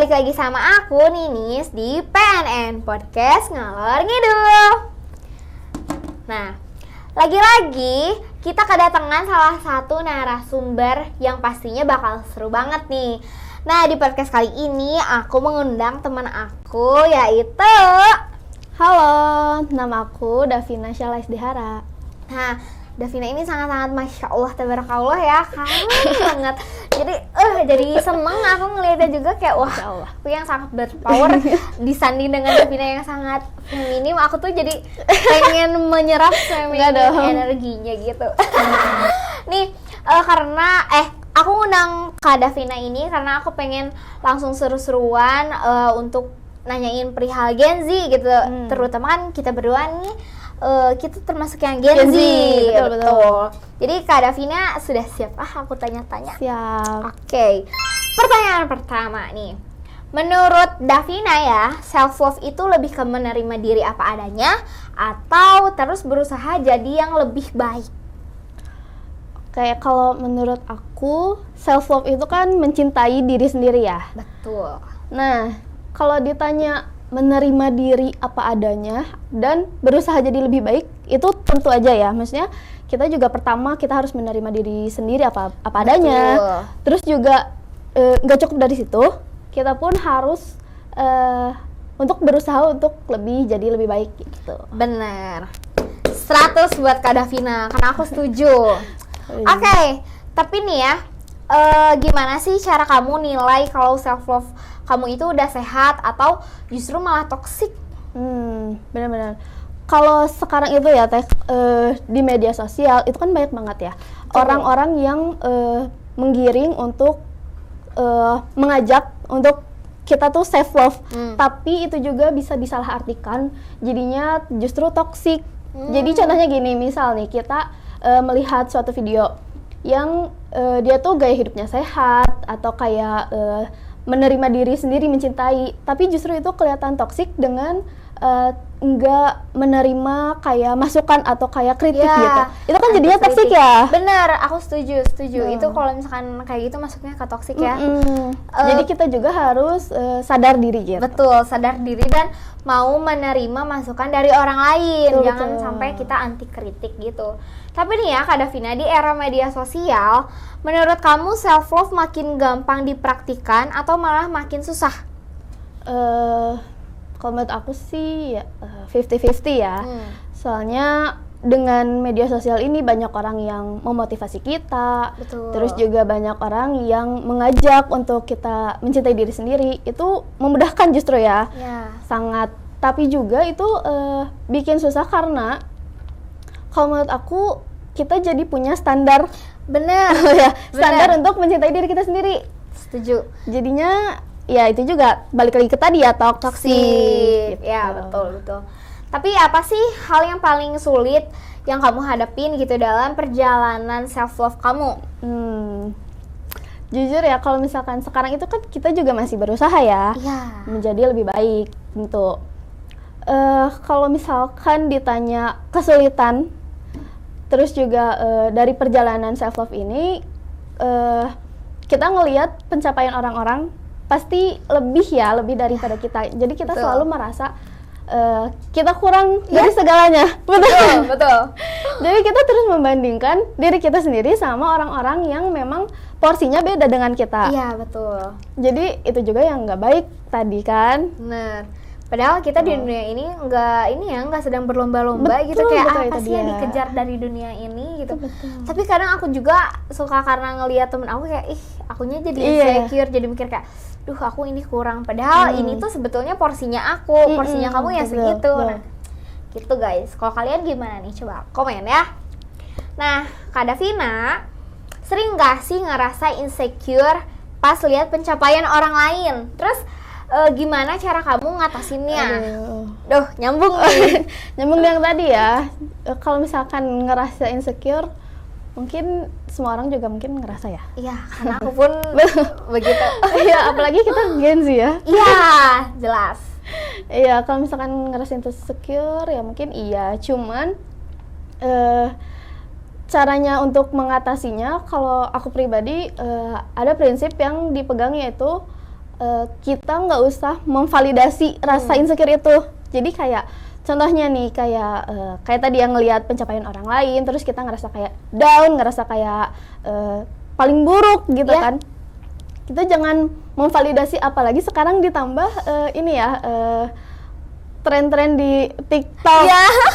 balik lagi sama aku Ninis di PNN Podcast Ngalor Ngidul. Nah, lagi-lagi kita kedatangan salah satu narasumber yang pastinya bakal seru banget nih. Nah, di podcast kali ini aku mengundang teman aku yaitu... Halo, nama aku Davina Syalais Dihara. Nah, Davina ini sangat-sangat Masya Allah, tabarakallah ya, keren banget. Jadi seneng aku ngeliatnya juga kayak wah, aku yang sangat berpower disanding dengan Davina yang sangat feminim. Aku tuh jadi pengen menyerap feminim energinya gitu. Nih, karena aku ngundang Kak Davina ini karena aku pengen langsung seru-seruan untuk nanyain perihal Gen Z gitu. Terutama kan kita berdua nih kita termasuk yang Gen Z. Betul. Jadi Kak Davina sudah siap? Aku tanya-tanya. Siap. Oke. Pertanyaan pertama nih. Menurut Davina ya, self love itu lebih ke menerima diri apa adanya atau terus berusaha jadi yang lebih baik? Kayak kalau menurut aku, self love itu kan mencintai diri sendiri ya. Betul. Nah, kalau ditanya menerima diri apa adanya dan berusaha jadi lebih baik, itu tentu aja ya. Maksudnya kita juga pertama kita harus menerima diri sendiri apa adanya. Terus juga nggak cukup dari situ, kita pun harus untuk berusaha untuk jadi lebih baik gitu. Bener. 100 buat Kak Davina, karena aku setuju. Oke, tapi nih ya, gimana sih cara kamu nilai kalau self love kamu itu udah sehat atau justru malah toksik? Benar-benar. Kalau sekarang itu ya di media sosial itu kan banyak banget ya orang-orang yang menggiring untuk mengajak untuk kita tuh self love, tapi itu juga bisa disalahartikan jadinya justru toksik. Jadi contohnya gini, misal nih kita melihat suatu video yang dia tuh gaya hidupnya sehat atau kayak menerima diri sendiri, mencintai, tapi justru itu kelihatan toksik dengan nggak menerima kayak masukan atau kayak kritik gitu. Itu kan jadinya toksik ya. Bener, aku setuju. Itu kalau misalkan kayak gitu masuknya ke toksik ya. Jadi kita juga harus sadar diri gitu. Betul, sadar diri dan mau menerima masukan dari orang lain. Jangan sampai kita anti kritik gitu. Tapi nih ya Kak Davina, di era media sosial, menurut kamu self love makin gampang dipraktikkan atau malah makin susah? Kalau menurut aku sih 50-50 ya. Soalnya dengan media sosial ini banyak orang yang memotivasi kita. Betul. Terus juga banyak orang yang mengajak untuk kita mencintai diri sendiri. Itu memudahkan justru ya. Sangat. Tapi juga itu bikin susah karena kalau menurut aku kita jadi punya standar. Bener. Standar untuk mencintai diri kita sendiri. Setuju. Jadinya ya itu juga balik lagi ke tadi ya, toksik. Gitu. Ya betul. Tapi apa sih hal yang paling sulit yang kamu hadapin gitu dalam perjalanan self love kamu? Jujur ya, kalau misalkan sekarang itu kan kita juga masih berusaha ya menjadi lebih baik tentu. Kalau misalkan ditanya kesulitan, terus juga dari perjalanan self love ini kita ngelihat pencapaian orang-orang pasti lebih daripada kita. Jadi kita selalu merasa kita kurang dari segalanya. Betul. Jadi kita terus membandingkan diri kita sendiri sama orang-orang yang memang porsinya beda dengan kita. Iya, betul. Jadi itu juga yang nggak baik tadi kan. Bener. Padahal kita di dunia ini nggak sedang berlomba-lomba gitu, kayak apa sih yang dikejar dari dunia ini gitu. Betul. Tapi kadang aku juga suka karena ngelihat temen aku kayak akunya jadi insecure, jadi mikir kayak aku ini kurang, padahal ini tuh sebetulnya porsinya aku, porsinya kamu ya segitu. Nah, gitu guys. Kalau kalian gimana nih? Coba komen ya. Nah, Kak Davina, sering gak sih ngerasa insecure pas lihat pencapaian orang lain? Terus gimana cara kamu ngatasinnya? Nyambung nih. Nyambung yang tadi ya. Kalau misalkan ngerasa insecure, mungkin semua orang juga mungkin ngerasa ya. Iya, karena aku pun begitu. Iya, apalagi kita Gen Z ya. Iya, jelas. Iya, kalau misalkan ngerasa insecure ya mungkin iya. Cuman caranya untuk mengatasinya, kalau aku pribadi ada prinsip yang dipegang, yaitu kita nggak usah memvalidasi rasa insecure itu. Jadi kayak contohnya nih kayak tadi yang ngelihat pencapaian orang lain, terus kita ngerasa kayak down, ngerasa kayak paling buruk gitu kan. Kita jangan memvalidasi, apalagi sekarang ditambah ini ya tren-tren di TikTok.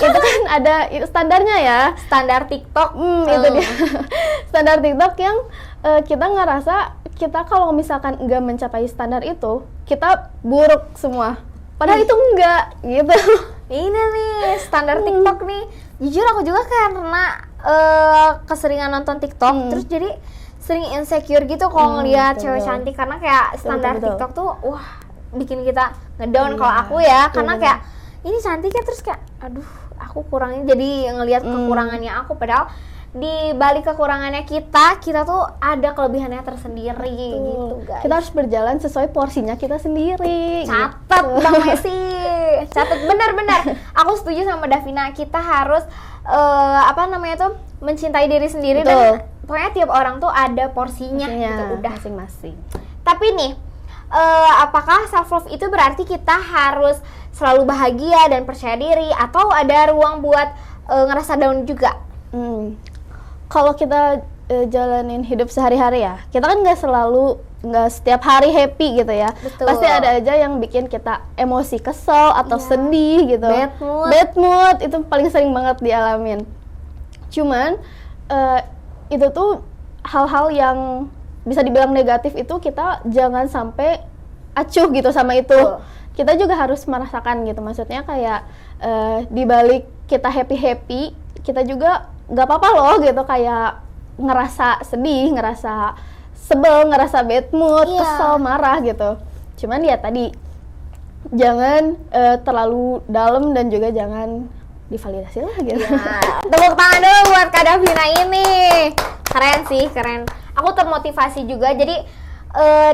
Itu kan ada standarnya ya, standar TikTok. Itu dia. Standar TikTok yang kita ngerasa kita kalau misalkan nggak mencapai standar itu, kita buruk semua. Padahal itu enggak gitu. Ini nih standar TikTok nih. Jujur aku juga karena keseringan nonton TikTok, terus jadi sering insecure gitu kalau ngeliat cewek cantik, karena kayak standar TikTok tuh wah bikin kita ngedown. Kalau aku ya, karena kayak ini cantiknya, terus kayak aduh aku kurangnya, jadi ngelihat kekurangannya aku, padahal di balik kekurangannya kita tuh ada kelebihannya tersendiri gitu guys. Kita harus berjalan sesuai porsinya kita sendiri. Catat Bang Messi, catat benar-benar. Aku setuju sama Davina, kita harus mencintai diri sendiri. Dan pokoknya tiap orang tuh ada porsinya gitu, udah masing-masing. Tapi nih, apakah self love itu berarti kita harus selalu bahagia dan percaya diri, atau ada ruang buat ngerasa down juga? Kalau kita jalanin hidup sehari-hari ya, kita kan nggak setiap hari happy gitu ya. Betul. Pasti ada aja yang bikin kita emosi, kesel atau sedih gitu. Bad mood itu paling sering banget dialamin. Cuman itu tuh hal-hal yang bisa dibilang negatif, itu kita jangan sampai acuh gitu sama itu. Kita juga harus merasakan gitu, maksudnya kayak di balik kita happy, kita juga nggak apa-apa loh gitu, kayak ngerasa sedih, ngerasa sebel, ngerasa bad mood, kesel, marah gitu. Cuman ya tadi jangan terlalu dalam, dan juga jangan divalidasi lah gitu. Tepuk tangan dulu buat Kak Davina ini, keren sih, keren. Aku termotivasi juga. Jadi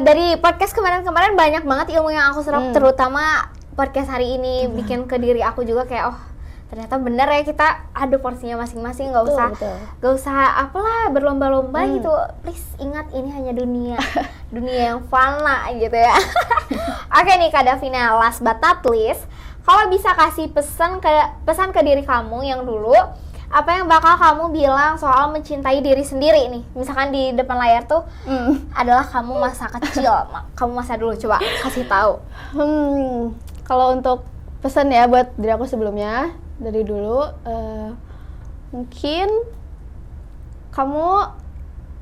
dari podcast kemarin banyak banget ilmu yang aku serap, terutama podcast hari ini bikin ke diri aku juga kayak ternyata bener ya, kita ada porsinya masing-masing, nggak usah apalah berlomba-lomba gitu. Please ingat, ini hanya dunia yang fana gitu ya. Oke nih Kak Davina, last but not least, kalau bisa kasih pesan ke diri kamu yang dulu, apa yang bakal kamu bilang soal mencintai diri sendiri nih? Misalkan di depan layar tuh adalah kamu masa kecil, kamu masa dulu, coba kasih tahu. Kalau untuk pesan ya buat diri aku sebelumnya, dari dulu, mungkin kamu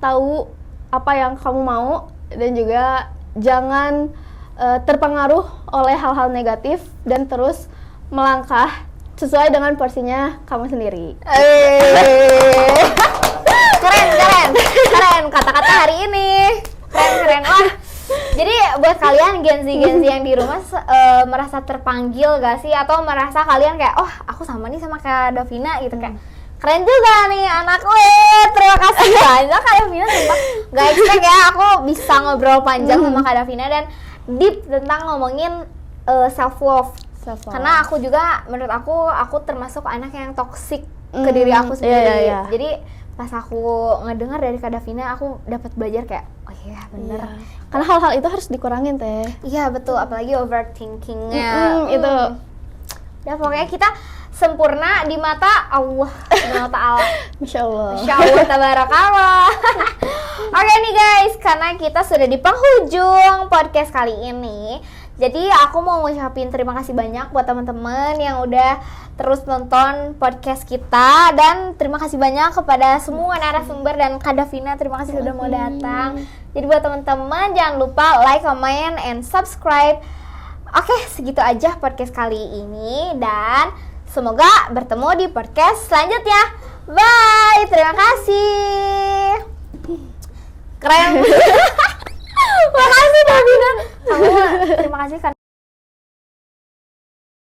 tahu apa yang kamu mau, dan juga jangan terpengaruh oleh hal-hal negatif, dan terus melangkah sesuai dengan porsinya kamu sendiri. Keren kata-kata hari ini, keren. Wah, jadi buat kalian Gen Z yang di rumah merasa terpanggil gak sih, atau merasa kalian kayak aku sama nih sama Kak Davina gitu, kayak keren juga nih anak gue. Terima kasih banyak Kak Davina, sumpah gak expect ya aku bisa ngobrol panjang sama Kak Davina dan deep tentang ngomongin self love. Karena aku juga, menurut aku termasuk anak yang toksik ke diri aku sendiri. Jadi pas aku ngedengar dari Kak Davina, aku dapat belajar kayak oh iya bener. Karena hal-hal itu harus dikurangin teh. Iya betul, apalagi overthinkingnya. Itu. Ya pokoknya kita sempurna di mata Allah Subhanahu wa ta'ala. Masya Allah. Masya Allah, tabarakallah. Oke nih guys, karena kita sudah di penghujung podcast kali ini, jadi aku mau ngucapin terima kasih banyak buat teman-teman yang udah terus nonton podcast kita, dan terima kasih banyak kepada semua narasumber dan Kak Davina, terima kasih sudah mau datang. Jadi buat teman-teman jangan lupa like, comment, and subscribe. Oke, segitu aja podcast kali ini, dan semoga bertemu di podcast selanjutnya. Bye, terima kasih. Keren. Makasih Davina. Terima kasih karena